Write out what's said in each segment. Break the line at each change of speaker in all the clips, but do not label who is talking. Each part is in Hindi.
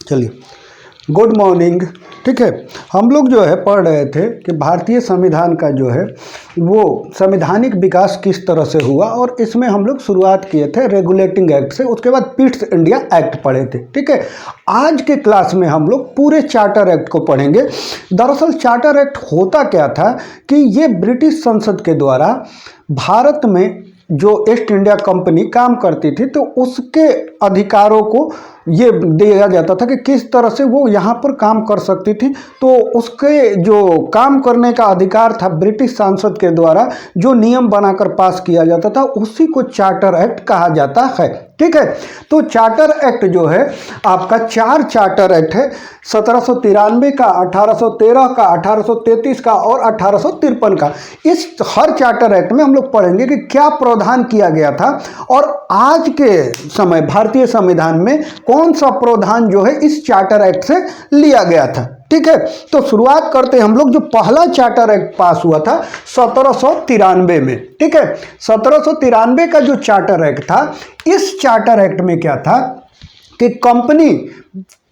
चलिए, गुड मॉर्निंग। ठीक है, हम लोग जो है पढ़ रहे थे कि भारतीय संविधान का जो है वो संवैधानिक विकास किस तरह से हुआ, और इसमें हम लोग शुरुआत किए थे रेगुलेटिंग एक्ट से, उसके बाद पिट्स इंडिया एक्ट पढ़े थे। ठीक है, आज के क्लास में हम लोग पूरे चार्टर एक्ट को पढ़ेंगे। दरअसल चार्टर एक्ट होता क्या था कि ये ब्रिटिश संसद के द्वारा भारत में जो ईस्ट इंडिया कंपनी काम करती थी तो उसके अधिकारों को ये दिया जाता था कि किस तरह से वो यहाँ पर काम कर सकती थी। तो उसके जो काम करने का अधिकार था ब्रिटिश सांसद के द्वारा जो नियम बनाकर पास किया जाता था, उसी को चार्टर एक्ट कहा जाता है। ठीक है, तो चार्टर एक्ट जो है आपका 4 चार्टर एक्ट है, 1793 का, 1813 का, 1833 का और 1853 का। इस हर चार्टर एक्ट में हम लोग पढ़ेंगे कि क्या प्रावधान किया गया था और आज के समय भारतीय संविधान में कौन सा प्रावधान जो है इस चार्टर एक्ट से लिया गया था। ठीक है, तो शुरुआत करते हैं हम लोग। जो पहला चार्टर एक्ट पास हुआ था 1793 में। ठीक है, 1793 का जो चार्टर एक्ट था, इस चार्टर एक्ट में क्या था कि कंपनी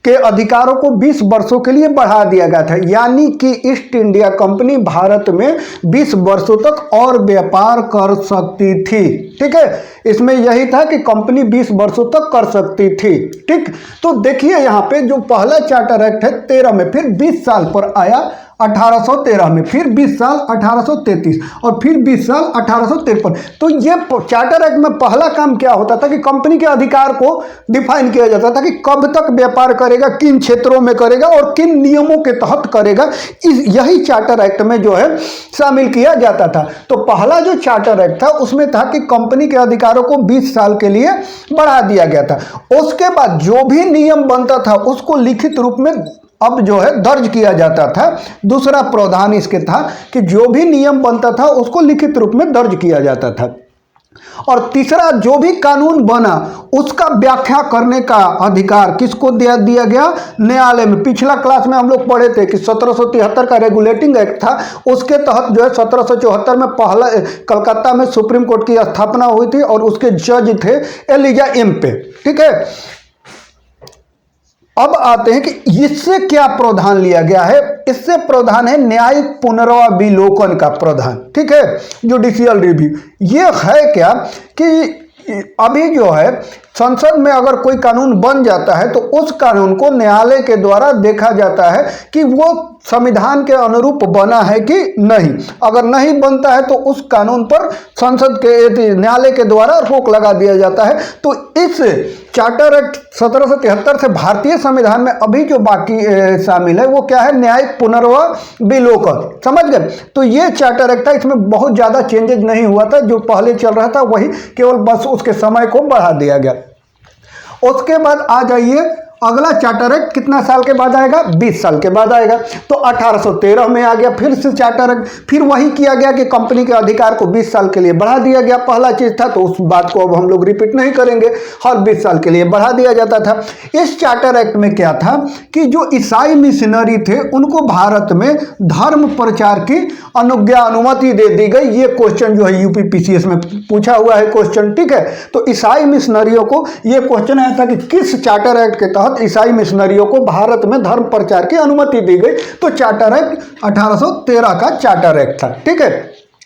के अधिकारों को 20 वर्षों के लिए बढ़ा दिया गया था, यानी कि ईस्ट इंडिया कंपनी भारत में 20 वर्षों तक और व्यापार कर सकती थी। ठीक है, इसमें यही था कि कंपनी 20 वर्षों तक कर सकती थी। ठीक, तो देखिए यहाँ पे जो पहला चार्टर एक्ट है 13 में, फिर 20 साल पर आया 1813 में, फिर 20 साल 1833 और फिर 20 साल 1853। तो ये चार्टर एक्ट में पहला काम क्या होता था कि कंपनी के अधिकार को डिफाइन किया जाता था कि कब तक व्यापार करेगा, किन क्षेत्रों में करेगा और किन नियमों के तहत करेगा। यही चार्टर एक्ट में जो है शामिल किया जाता था। तो पहला जो चार्टर एक्ट था उसमें था कि कंपनी के अधिकारों को 20 साल के लिए बढ़ा दिया गया था। उसके बाद जो भी नियम बनता था उसको लिखित रूप में अब जो है दर्ज किया जाता था। दूसरा प्रावधान इसके था कि जो भी नियम बनता था उसको लिखित रूप में दर्ज किया जाता था। और तीसरा, जो भी कानून बना उसका व्याख्या करने का अधिकार किसको दिया गया? न्यायालय में। पिछला क्लास में हम लोग पढ़े थे कि 1773 का रेगुलेटिंग एक्ट था, उसके तहत जो है 1774 में पहला कलकत्ता में सुप्रीम कोर्ट की स्थापना हुई थी और उसके जज थे एलिजा इम्पे। ठीक है, अब आते हैं कि इससे क्या प्रावधान लिया गया है। इससे प्रावधान है न्यायिक पुनर्विलोकन का प्रावधान। ठीक है, जुडिशियल रिव्यू। ये है क्या कि अभी जो है संसद में अगर कोई कानून बन जाता है तो उस कानून को न्यायालय के द्वारा देखा जाता है कि वो संविधान के अनुरूप बना है कि नहीं। अगर नहीं बनता है तो उस कानून पर संसद के न्यायालय के द्वारा रोक लगा दिया जाता है। तो इस चार्टर एक्ट 1773 से भारतीय संविधान में अभी जो बाकी शामिल है वो क्या है? न्यायिक पुनर्विलोकन। समझ गए? तो ये चार्टर एक्ट था, इसमें बहुत ज़्यादा चेंजेज नहीं हुआ था, जो पहले चल रहा था वही, केवल बस उसके समय को बढ़ा दिया गया। उसके बाद आ जाइए, अगला चार्टर एक्ट कितना साल के बाद आएगा? 20 साल के बाद आएगा। तो 1813 में आ गया फिर से चार्टर एक्ट, फिर वही किया गया कि कंपनी के अधिकार को 20 साल के लिए बढ़ा दिया गया। पहला चीज था तो उस बात को अब हम लोग रिपीट नहीं करेंगे, हर 20 साल के लिए बढ़ा दिया जाता था। इस चार्टर एक्ट में क्या था कि जो ईसाई मिशनरी थे उनको भारत में धर्म प्रचार की अनुमति दे दी गई। ये क्वेश्चन जो है यूपीपीसीएस में पूछा हुआ है क्वेश्चन। ठीक है, तो ईसाई मिशनरियों को ये क्वेश्चन आया था कि किस चार्टर एक्ट के तहत ईसाई मिशनरियों को भारत में धर्म प्रचार की अनुमति दी गई। तो चार्टर एक्ट 1813 का चार्टर एक्ट था। ठीक है,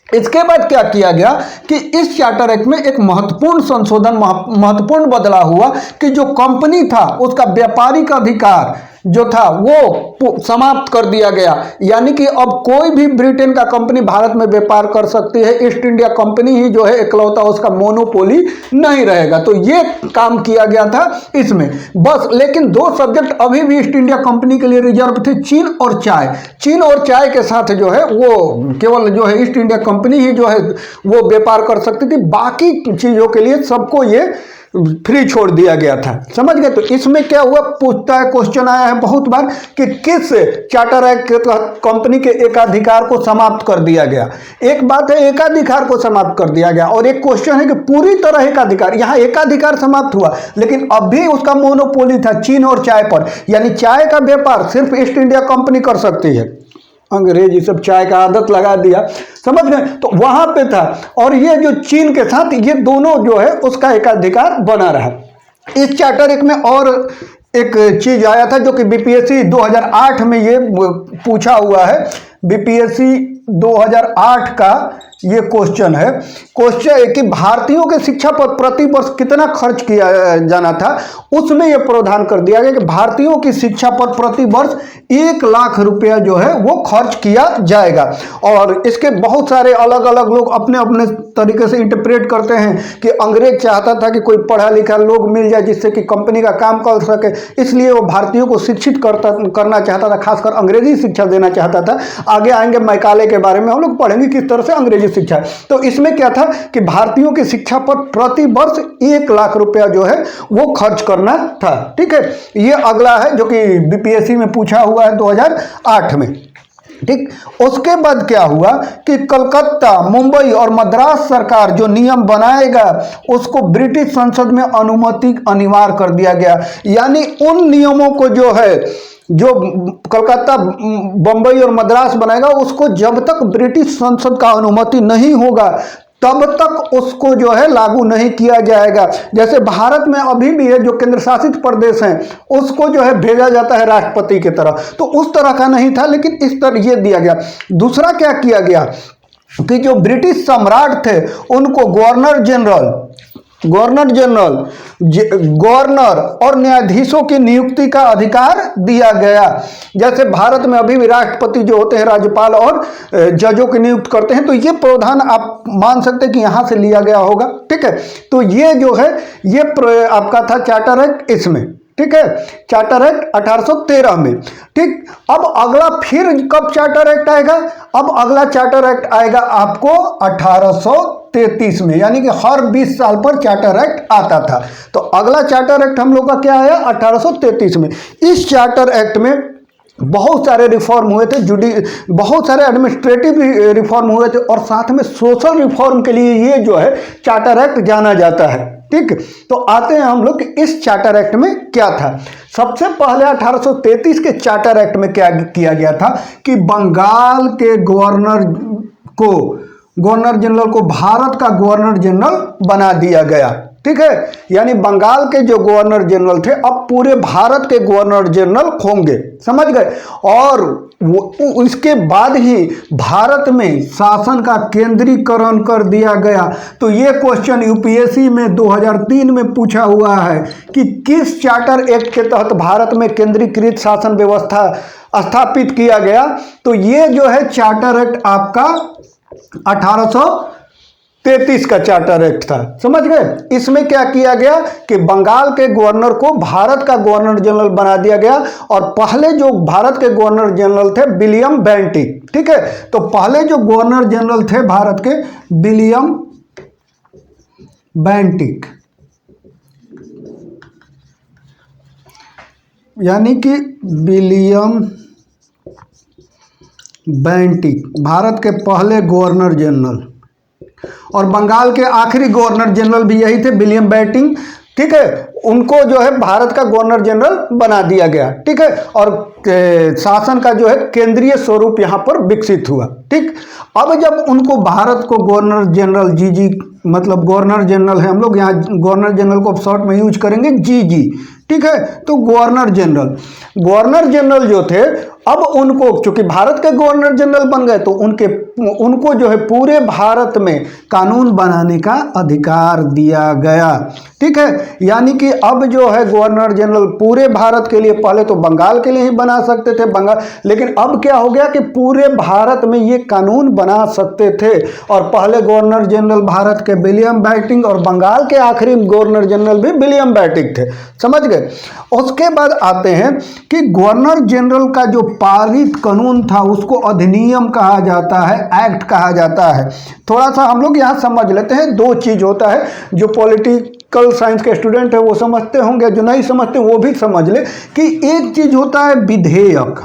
इसके बाद क्या किया गया कि इस चार्टर एक्ट में एक महत्वपूर्ण संशोधन, महत्वपूर्ण बदलाव हुआ कि जो कंपनी था उसका व्यापारिक अधिकार जो था वो समाप्त कर दिया गया। यानी कि अब कोई भी ब्रिटेन का कंपनी भारत में व्यापार कर सकती है, ईस्ट इंडिया कंपनी ही जो है इकलौता उसका मोनोपोली नहीं रहेगा। तो ये काम किया गया था इसमें बस। लेकिन 2 सब्जेक्ट अभी भी ईस्ट इंडिया कंपनी के लिए रिजर्व थे, चीन और चाय। चीन और चाय के साथ जो है वो केवल जो है ईस्ट इंडिया कंपनी ही जो है वो व्यापार कर सकती थी, बाकी चीज़ों के लिए सबको ये फ्री छोड़ दिया गया था। समझ गए? तो इसमें क्या हुआ, पूछता है, क्वेश्चन आया है बहुत बार कि किस चार्टर एक्ट के तहत कंपनी के एकाधिकार को समाप्त कर दिया गया। एक बात है एकाधिकार को समाप्त कर दिया गया, और एक क्वेश्चन है कि पूरी तरह एकाधिकार। यहाँ एकाधिकार समाप्त हुआ लेकिन अभी उसका मोनोपोली था चीन और चाय पर, यानी चाय का व्यापार सिर्फ ईस्ट इंडिया कंपनी कर सकती है। अंग्रेजी सब चाय का आदत लगा दिया, समझ गए? तो वहां पे था, और ये जो चीन के साथ ये दोनों जो है उसका एकाधिकार बना रहा। इस चार्टर एक्ट में और एक चीज आया था जो कि बीपीएससी 2008 में ये पूछा हुआ है। बीपीएससी 2008 का ये क्वेश्चन है। क्वेश्चन है कि भारतीयों के शिक्षा पर प्रति वर्ष कितना खर्च किया जाना था। उसमें यह प्रावधान कर दिया गया कि भारतीयों की शिक्षा पर प्रति वर्ष 1 लाख रुपया जो है वो खर्च किया जाएगा। और इसके बहुत सारे अलग अलग लोग अपने अपने तरीके से इंटरप्रेट करते हैं कि अंग्रेज चाहता था कि कोई पढ़ा लिखा लोग मिल जाए जिससे कि कंपनी का काम कर सके, इसलिए वो भारतीयों को शिक्षित करना चाहता था, खासकर अंग्रेजी शिक्षा देना चाहता था। आगे आएंगे मैकाले के बारे में हम लोग पढ़ेंगे किस तरह से अंग्रेजी शिक्षा। तो इसमें क्या था कि भारतीयों की शिक्षा पर प्रति वर्ष 1 लाख रुपया जो है वो खर्च करना था। ठीक है, ये अगला है जो कि बीपीएससी में पूछा हुआ है 2008 में। ठीक, उसके बाद क्या हुआ कि कलकत्ता, मुंबई और मद्रास सरकार जो नियम बनाएगा उसको ब्रिटिश संसद में अनुमति अनिवार्य कर दिया गया। यानी उन नियमों को जो है, जो कलकत्ता, बंबई और मद्रास बनाएगा, उसको जब तक ब्रिटिश संसद का अनुमति नहीं होगा तब तक उसको जो है लागू नहीं किया जाएगा। जैसे भारत में अभी भी है जो केंद्र शासित प्रदेश हैं उसको जो है भेजा जाता है राष्ट्रपति की तरह, तो उस तरह का नहीं था, लेकिन इस तरह ये दिया गया। दूसरा क्या किया गया कि जो ब्रिटिश सम्राट थे उनको गवर्नर और न्यायाधीशों की नियुक्ति का अधिकार दिया गया। जैसे भारत में अभी भी राष्ट्रपति जो होते हैं राज्यपाल और जजों की नियुक्त करते हैं, तो ये प्रावधान आप मान सकते हैं कि यहाँ से लिया गया होगा। ठीक है, तो ये जो है ये आपका था चार्टर एक्ट इसमें। ठीक है, चार्टर एक्ट 1813 में। ठीक, अब अगला फिर कब चार्टर एक्ट आएगा? अब अगला चार्टर एक्ट आएगा आपको 1833 में, यानी कि हर 20 साल पर चार्टर एक्ट आता था। तो अगला चार्टर एक्ट हम लोग का क्या आया? 1833 में। इस चार्टर एक्ट में बहुत सारे रिफॉर्म हुए थे, बहुत सारे एडमिनिस्ट्रेटिव रिफॉर्म हुए थे, और साथ में सोशल रिफॉर्म के लिए ये जो है चार्टर एक्ट जाना जाता है। ठीक, तो आते हैं हम लोग कि इस चार्टर एक्ट में क्या था। सबसे पहले 1833 के चार्टर एक्ट में क्या किया गया था कि बंगाल के गवर्नर जनरल को भारत का गवर्नर जनरल बना दिया गया। ठीक है, यानी बंगाल के जो गवर्नर जनरल थे अब पूरे भारत के गवर्नर जनरल होंगे, समझ गए। और इसके बाद ही भारत में शासन का केंद्रीकरण कर दिया गया। तो ये क्वेश्चन यूपीएससी में 2003 में पूछा हुआ है कि किस चार्टर एक्ट के तहत भारत में केंद्रीकृत शासन व्यवस्था स्थापित किया गया। तो ये जो है चार्टर एक्ट आपका 1833 का चार्टर एक्ट था, समझ गए। इसमें क्या किया गया कि बंगाल के गवर्नर को भारत का गवर्नर जनरल बना दिया गया, और पहले जो भारत के गवर्नर जनरल थे विलियम बेंटिक। ठीक है, तो पहले जो गवर्नर जनरल थे भारत के विलियम बेंटिक, यानी कि विलियम बेंटिक भारत के पहले गवर्नर जनरल, और बंगाल के आखिरी गवर्नर जनरल भी यही थे, विलियम बेंटिक। ठीक है, उनको जो है भारत का गवर्नर जनरल बना दिया गया। ठीक है, और शासन का जो है केंद्रीय स्वरूप यहाँ पर विकसित हुआ। ठीक, अब जब उनको भारत को गवर्नर जनरल जीजी, मतलब गवर्नर जनरल है, हम लोग यहाँ गवर्नर जनरल को शॉर्ट में यूज करेंगे जीजी। ठीक है, तो गवर्नर जनरल जो थे अब उनको, चूंकि भारत के गवर्नर जनरल बन गए, तो उनको जो है पूरे भारत में कानून बनाने का अधिकार दिया गया। ठीक है, यानी कि अब जो है गवर्नर जनरल पूरे भारत के लिए, पहले तो बंगाल के लिए ही बना सकते थे बंगाल, लेकिन अब क्या हो गया कि पूरे भारत में ये कानून बना सकते थे। और पहले गवर्नर जनरल भारत के विलियम बेंटिक, और बंगाल के आखिरी गवर्नर जनरल भी विलियम बेंटिक थे, समझ गए। उसके बाद आते हैं कि गवर्नर जनरल का जो पारित कानून था उसको अधिनियम कहा जाता है, एक्ट कहा जाता है। थोड़ा सा हम लोग यहाँ समझ लेते हैं, दो चीज होता है, जो पॉलिटिकल साइंस के स्टूडेंट है वो समझते होंगे, जो नहीं समझते वो भी समझ ले कि एक चीज होता है विधेयक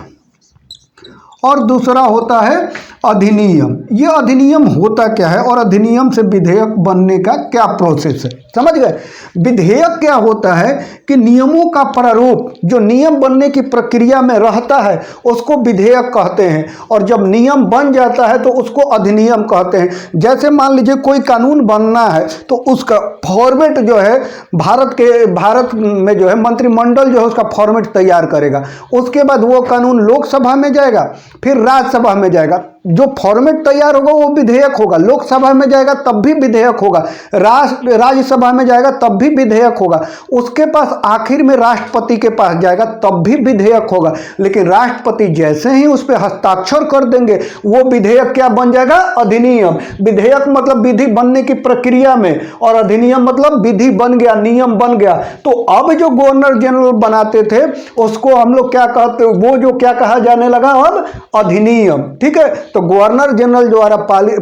और दूसरा होता है अधिनियम। ये अधिनियम होता क्या है और अधिनियम से विधेयक बनने का क्या प्रोसेस है, समझ गए। विधेयक क्या होता है कि नियमों का प्रारूप जो नियम बनने की प्रक्रिया में रहता है उसको विधेयक कहते हैं, और जब नियम बन जाता है तो उसको अधिनियम कहते हैं। जैसे मान लीजिए कोई कानून बनना है तो उसका फॉर्मेट जो है भारत में जो है मंत्रिमंडल जो है उसका फॉर्मेट तैयार करेगा, उसके बाद वो कानून लोकसभा में जाएगा, फिर राज्यसभा में जाएगा। जो फॉर्मेट तैयार होगा वो विधेयक होगा, लोकसभा में जाएगा तब भी विधेयक होगा, राज्यसभा में जाएगा तब भी विधेयक होगा, उसके पास आखिर में राष्ट्रपति के पास जाएगा तब भी विधेयक होगा। लेकिन राष्ट्रपति जैसे ही उस पर हस्ताक्षर कर देंगे वो विधेयक क्या बन जाएगा, अधिनियम। विधेयक मतलब विधि बनने की प्रक्रिया में, और अधिनियम मतलब विधि बन गया, नियम बन गया। तो अब जो गवर्नर जनरल बनाते थे उसको हम लोग क्या कहते, वो जो क्या कहा जाने लगा अब, अधिनियम। ठीक है, तो गवर्नर जनरल द्वारा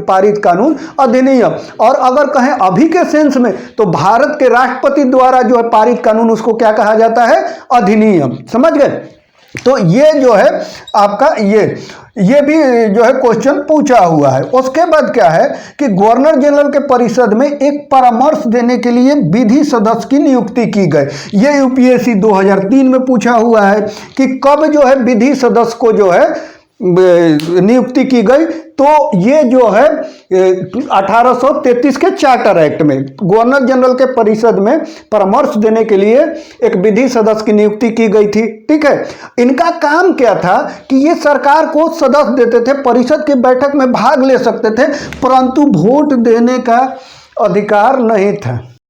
पारित कानून अधिनियम। और अगर कहें अभी के सेंस में तो भारत के राष्ट्रपति द्वारा जो है पारित कानून उसको क्या कहा जाता है, अधिनियम। समझ गए। तो ये जो है आपका ये भी जो है क्वेश्चन पूछा हुआ है। उसके बाद क्या है कि गवर्नर जनरल के परिषद में एक परामर्श देने के लिए विधि सदस्य की नियुक्ति की गई। ये यूपीएससी 2003 में पूछा हुआ है कि कब जो है विधि सदस्य को जो है नियुक्ति की गई। तो ये जो है 1833 के चार्टर एक्ट में गवर्नर जनरल के परिषद में परामर्श देने के लिए एक विधि सदस्य की नियुक्ति की गई थी। ठीक है, इनका काम क्या था कि ये सरकार को सदस्य देते थे, परिषद की बैठक में भाग ले सकते थे, परंतु वोट देने का अधिकार नहीं था।